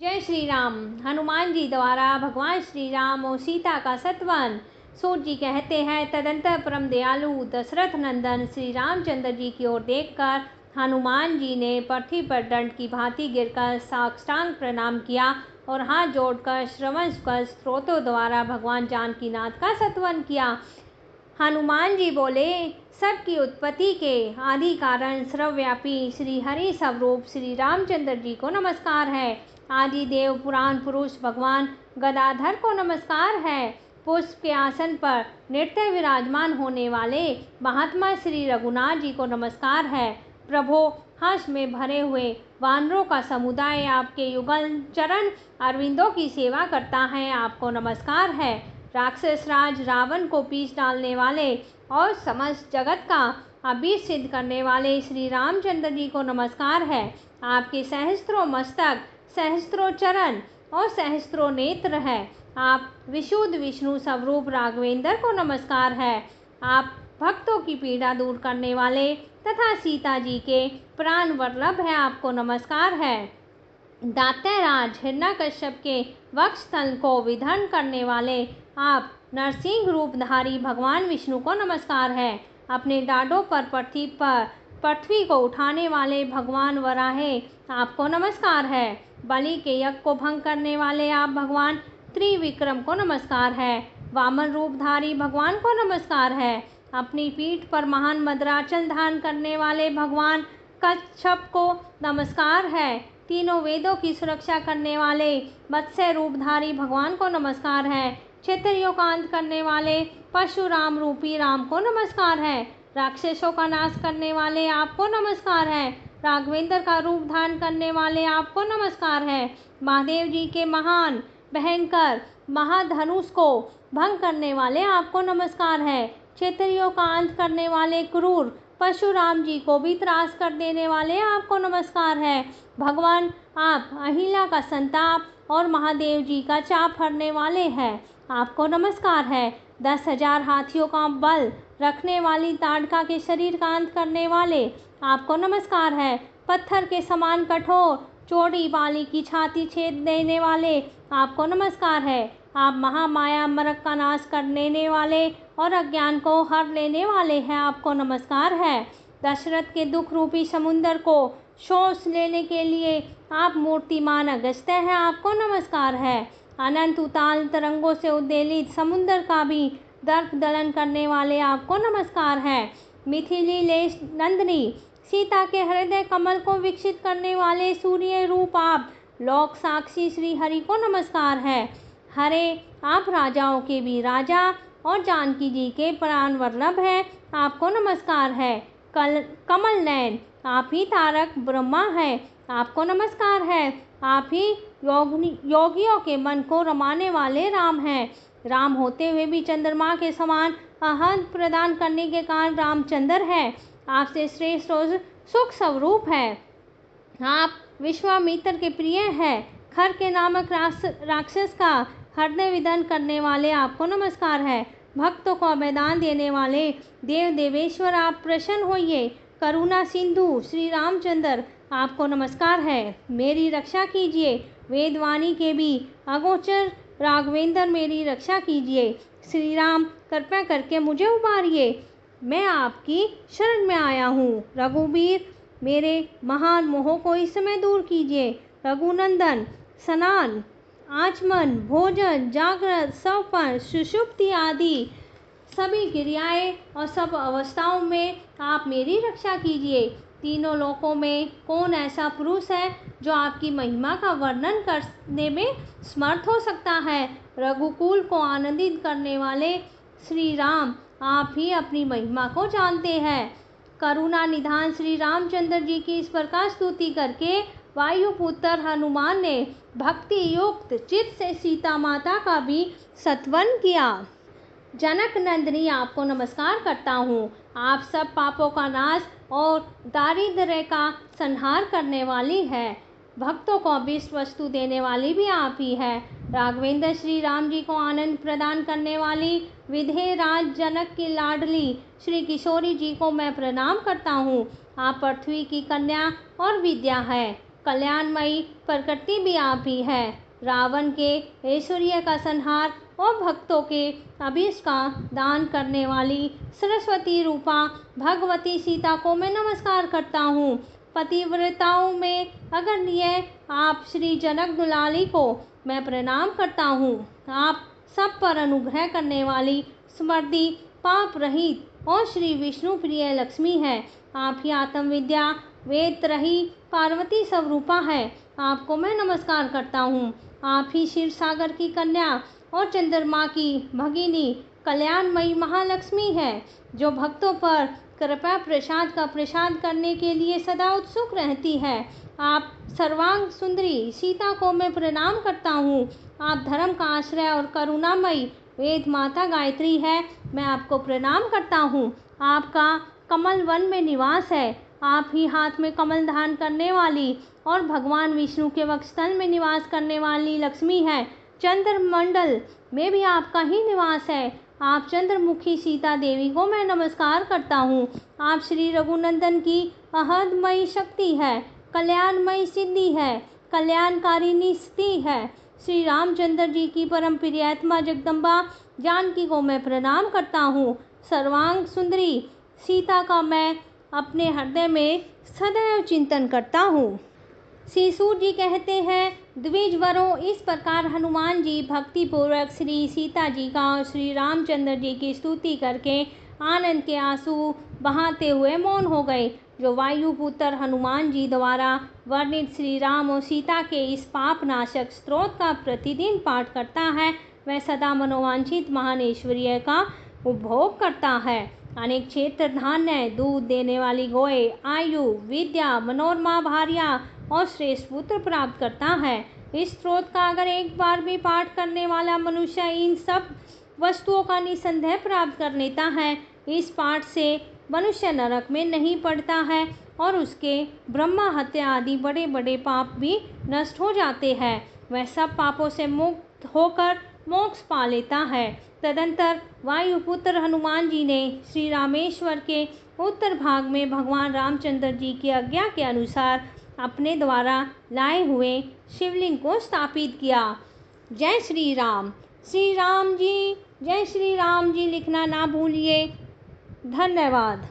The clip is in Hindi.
जय श्री राम। हनुमान जी द्वारा भगवान श्री राम और सीता का सतवन। सूत जी कहते हैं, तदंतर परम दयालु दशरथ नंदन श्री रामचंद्र जी की ओर देखकर हनुमान जी ने पृथ्वी पर दंड की भांति गिरकर साष्टांग प्रणाम किया और हाथ जोड़कर श्रवण कर स्त्रोतों द्वारा भगवान जानकीनाथ का सतवन किया। हनुमान जी बोले, सबकी उत्पत्ति के आदि कारण सर्वव्यापी श्री हरि स्वरूप श्री रामचंद्र जी को नमस्कार है। आदि देव पुराण पुरुष भगवान गदाधर को नमस्कार है। पुष्प के आसन पर नृत्य विराजमान होने वाले महात्मा श्री रघुनाथ जी को नमस्कार है। प्रभो, हर्ष में भरे हुए वानरों का समुदाय आपके युगल चरण अरविंदों की सेवा करता है, आपको नमस्कार है। राक्षस राज रावण को पीछ डालने वाले और समस्त जगत का अभीष्ट सिद्ध करने वाले श्री रामचंद्र जी को नमस्कार है। आपके सहस्त्रों मस्तक, सहस्त्रों चरण और सहस्त्रों नेत्र है। आप विशुद्ध विष्णु स्वरूप राघवेंद्र को नमस्कार है। आप भक्तों की पीड़ा दूर करने वाले तथा सीता जी के प्राण वल्लभ है, आपको नमस्कार है। दात्याराज हिरण्यकश्यप के वक्षस्थल को विधन करने वाले आप नरसिंह रूपधारी भगवान विष्णु को नमस्कार है। अपने डांडों पर पृथ्वी को उठाने वाले भगवान वराहे, आपको नमस्कार है। बलि के यज्ञ को भंग करने वाले आप भगवान त्रिविक्रम को नमस्कार है। वामन रूपधारी भगवान को नमस्कार है। अपनी पीठ पर महान मद्राचल धारण करने वाले भगवान कच्छप को नमस्कार है। तीनों वेदों की सुरक्षा करने वाले मत्स्य रूपधारी भगवान को नमस्कार है। क्षत्रियों का अंत करने वाले परशुराम रूपी राम को नमस्कार है। राक्षसों का नाश करने वाले आपको नमस्कार है। राघवेंद्र का रूप धारण करने वाले आपको नमस्कार है। महादेव जी के महान भयंकर महाधनुष को भंग करने वाले आपको नमस्कार है। क्षत्रियों का अंत करने वाले क्रूर परशुराम जी को भी त्रास कर देने वाले आपको नमस्कार है। भगवान, आप अहिल्या का संताप और महादेव जी का चाप हरने वाले हैं, आपको नमस्कार है। 10,000 हाथियों का बल रखने वाली ताड़का के शरीर का अंत करने वाले आपको नमस्कार है। पत्थर के समान कठोर चौड़ी बाली की छाती छेद देने वाले आपको नमस्कार है। आप महामाया मरक का नाश कर देने वाले और अज्ञान को हर लेने वाले हैं, आपको नमस्कार है। दशरथ के दुख रूपी समुद्र को शोष लेने के लिए आप मूर्तिमान अगस्त्य हैं, आपको नमस्कार है। अनंत उताल तरंगों से उद्वेलित समुद्र का भी दर्प दलन करने वाले आपको नमस्कार है। मिथिली लेश नंदिनी सीता के हृदय कमल को विकसित करने वाले सूर्य रूप आप लोक साक्षी श्री हरि को नमस्कार है। हरे, आप राजाओं के भी राजा और जानकी जी के प्राण वल्लभ है, आपको नमस्कार है। कमल नयन, आप ही तारक ब्रह्मा है, आपको नमस्कार है। आप ही योगियों के मन को रमाने वाले राम हैं। राम होते हुए भी चंद्रमा के समान आनंद प्रदान करने के कारण रामचंद्र है, आपसे श्रेष्ठ और सुख स्वरूप है। आप विश्वामित्र के प्रिय हैं। खर के नामक राक्षस का हृदय विदन करने वाले आपको नमस्कार है। भक्तों को अभयदान देने वाले देव देवेश्वर आप प्रसन्न होइए। करुणा सिंधु श्री रामचंद्र, आपको नमस्कार है। मेरी रक्षा कीजिए। वेदवाणी के भी अगोचर राघवेंद्र, मेरी रक्षा कीजिए। श्री राम, कृपया करके मुझे उबारिए, मैं आपकी शरण में आया हूँ। रघुवीर, मेरे महान मोह को इस समय दूर कीजिए। रघुनंदन, स्नान, आचमन, भोजन, जागृत, स्वप्न, सुषुप्ति आदि सभी क्रियाएं और सब अवस्थाओं में आप मेरी रक्षा कीजिए। तीनों लोकों में कौन ऐसा पुरुष है जो आपकी महिमा का वर्णन करने में समर्थ हो सकता है। रघुकुल को आनंदित करने वाले श्री राम, आप ही अपनी महिमा को जानते हैं। करुणा निधान श्री रामचंद्र जी की इस प्रकार स्तुति करके वायुपुत्र हनुमान ने भक्ति युक्त चित्त से सीता माता का भी सत्वन किया। जनक नंदिनी, आपको नमस्कार करता हूँ। आप सब पापों का नाश और दारिद्र्य का संहार करने वाली है। भक्तों को अभीष्ट वस्तु देने वाली भी आप ही है। राघवेंद्र श्री राम जी को आनंद प्रदान करने वाली विधेय राज जनक की लाडली श्री किशोरी जी को मैं प्रणाम करता हूँ। आप पृथ्वी की कन्या और विद्या है। कल्याणमयी प्रकृति भी आप ही है। रावण के ऐश्वर्य का संहार और भक्तों के अभीष्ट का दान करने वाली सरस्वती रूपा भगवती सीता को मैं नमस्कार करता हूँ। पतिव्रताओं में अग्रणीय आप श्री जनक दुलारी को मैं प्रणाम करता हूँ। आप सब पर अनुग्रह करने वाली समृद्धि पाप रहित और श्री विष्णु प्रिय लक्ष्मी है। आप ही आत्म विद्या वेद रही पार्वती स्वरूपा है। आपको मैं नमस्कार करता हूँ। आप ही क्षीर सागर की कन्या और चंद्रमा की भगिनी कल्याणमयी महालक्ष्मी है, जो भक्तों पर कृपा प्रसाद का प्रसाद करने के लिए सदा उत्सुक रहती है। आप सर्वांग सुंदरी सीता को मैं प्रणाम करता हूँ। आप धर्म का आश्रय और करुणामयी वेद माता गायत्री है, मैं आपको प्रणाम करता हूँ। आपका कमल वन में निवास है। आप ही हाथ में कमल धारण करने वाली और भगवान विष्णु के वक्षस्थल में निवास करने वाली लक्ष्मी है। चंद्रमंडल में भी आपका ही निवास है। आप चंद्रमुखी सीता देवी को मैं नमस्कार करता हूँ। आप श्री रघुनंदन की अहदमयी शक्ति है, कल्याणमयी सिद्धि है, कल्याणकारिणी स्थिति है। श्री रामचंद्र जी की परम प्रियतमा जगदम्बा जानकी को मैं प्रणाम करता हूँ। सर्वांग सुंदरी सीता का मैं अपने हृदय में सदैव चिंतन करता हूँ। श्री सूत जी कहते हैं, द्विज वरों, इस प्रकार हनुमान जी भक्ति पूर्वक श्री सीता जी का और श्री रामचंद्र जी की स्तुति करके आनंद के आंसू बहाते हुए मौन हो गए। जो वायुपुत्र हनुमान जी द्वारा वर्णित श्री राम और सीता के इस पापनाशक स्तोत्र का प्रतिदिन पाठ करता है, वह सदा मनोवांछित महान ऐश्वर्य का उपभोग करता है। अनेक क्षेत्र धान्य, दूध देने वाली गोए, आयु, विद्या, मनोरमा भार्या और श्रेष्ठ पुत्र प्राप्त करता है। इस स्त्रोत का अगर एक बार भी पाठ करने वाला मनुष्य इन सब वस्तुओं का निसंदेह प्राप्त कर लेता है। इस पाठ से मनुष्य नरक में नहीं पड़ता है और उसके ब्रह्मा हत्या आदि बड़े बड़े पाप भी नष्ट हो जाते हैं। वह सब पापों से मुक्त होकर मोक्ष पा लेता है। तदंतर वायुपुत्र हनुमान जी ने श्री रामेश्वर के उत्तर भाग में भगवान रामचंद्र जी की आज्ञा के अनुसार अपने द्वारा लाए हुए शिवलिंग को स्थापित किया। जय श्री राम। श्री राम जी, जय श्री राम जी लिखना ना भूलिए। धन्यवाद।